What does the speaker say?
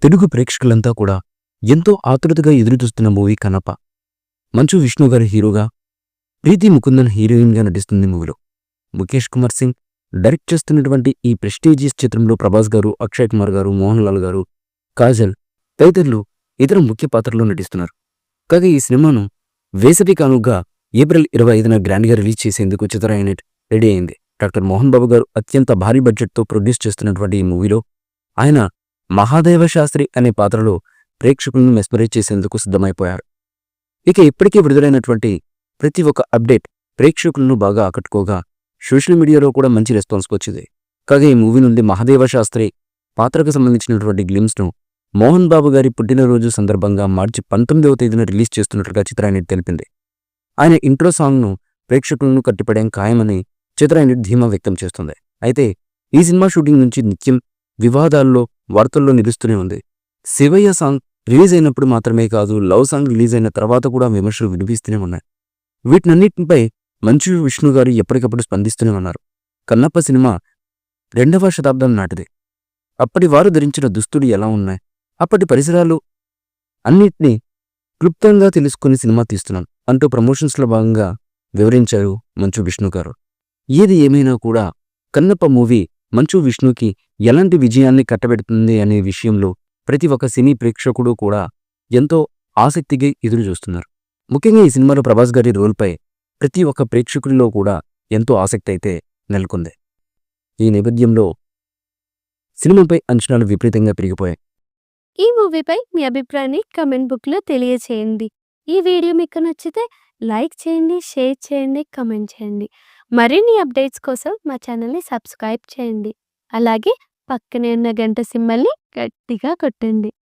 తెలుగు ప్రేక్షకులంతా కూడా ఎంతో ఆతృతగా ఎదురుచూస్తున్న మూవీ కన్నప్ప. మంచు విష్ణు గారి హీరోగా, ప్రీతి ముకుందన్ హీరోయిన్గా నటిస్తుంది మూవీలో. ముఖేష్ కుమార్ సింగ్ డైరెక్ట్ చేస్తున్నటువంటి ఈ ప్రెస్టీజియస్ చిత్రంలో ప్రభాస్ గారు, అక్షయ్ కుమార్ గారు, మోహన్ లాల్ గారు, కాజల్ తదితరులు ఇతర ముఖ్య పాత్రల్లో నటిస్తున్నారు. కాగా ఈ సినిమాను వేసవి కానుగ్గా ఏప్రిల్ 25న గ్రాండ్గా రిలీజ్ చేసేందుకు చిత్ర యూనిట్ రెడీ అయింది. డాక్టర్ మోహన్ బాబు గారు అత్యంత భారీ బడ్జెట్తో ప్రొడ్యూస్ చేస్తున్నటువంటి ఈ మూవీలో ఆయన మహాదేవ శాస్త్రి అనే పాత్రలో ప్రేక్షకులను మెస్మరైజ్ చేసేందుకు సిద్ధమైపోయారు. ఇక ఇప్పటికే విడుదలైనటువంటి ప్రతి ఒక్క అప్డేట్ ప్రేక్షకులను బాగా ఆకట్టుకోగా సోషల్ మీడియాలో కూడా మంచి రెస్పాన్స్ వచ్చింది. కాగా ఈ మూవీ నుండి మహాదేవ శాస్త్రి పాత్రకు సంబంధించినటువంటి గ్లిమ్స్ను మోహన్ బాబు గారి పుట్టినరోజు సందర్భంగా మార్చి 19వ తేదీన రిలీజ్ చేస్తున్నట్లుగా చిత్ర యూనిట్ తెలిపింది. ఆయన ఇంట్రో సాంగ్ను ప్రేక్షకులను కట్టిపడేం ఖాయమని చిత్ర యూనిట్ ధీమా వ్యక్తం చేస్తుంది. అయితే ఈ సినిమా షూటింగ్ నుంచి నిత్యం వివాదాల్లో వార్తల్లో నిలుస్తూనే ఉంది. శివయ్య సాంగ్ రిలీజ్ అయినప్పుడు మాత్రమే కాదు, లవ్ సాంగ్ రిలీజ్ అయిన తర్వాత కూడా విమర్శలు వినిపిస్తూనే ఉన్నాయి. వీటినన్నింటిపై మంచు విష్ణు గారు ఎప్పటికప్పుడు స్పందిస్తూనే ఉన్నారు. కన్నప్ప సినిమా 2వ శతాబ్దం నాటిది. అప్పటి వారు ధరించిన దుస్తులు ఎలా ఉన్నాయి, అప్పటి పరిసరాలు అన్నిటినీ క్లుప్తంగా తెలుసుకుని సినిమా తీస్తున్నాం అంటూ ప్రమోషన్స్లో భాగంగా వివరించారు మంచు విష్ణు గారు. ఏది ఏమైనా కూడా కన్నప్ప మూవీ మంచు విష్ణుకి ఎలాంటి విజయాన్ని కట్టబెడుతుంది అనే విషయంలో ప్రతి ఒక్క సినీ ప్రేక్షకుడు కూడా ఎంతో ఆసక్తిగా ఎదురు చూస్తున్నారు. ముఖ్యంగా ఈ సినిమాలో ప్రభాస్ గారి రోల్పై ప్రతి ఒక్క ప్రేక్షకుల్లో కూడా ఎంతో ఆసక్తి అయితే నెలకొంది. ఈ నేపథ్యంలో సినిమాపై అంచనాలు విపరీతంగా పెరిగిపోయాయి. ఈ మూవీపై మీ అభిప్రాయాన్ని కమెంట్ బుక్లో తెలియచేయండి. ఈ వీడియో మీకు నచ్చితే లైక్ చేయండి, షేర్ చేయండి, కమెంట్ చేయండి. మరిన్ని అప్డేట్స్ కోసం మా ఛానల్ని సబ్స్క్రైబ్ చేయండి. అలాగే పక్కనే ఉన్న గంట సింబల్ని గట్టిగా కొట్టండి.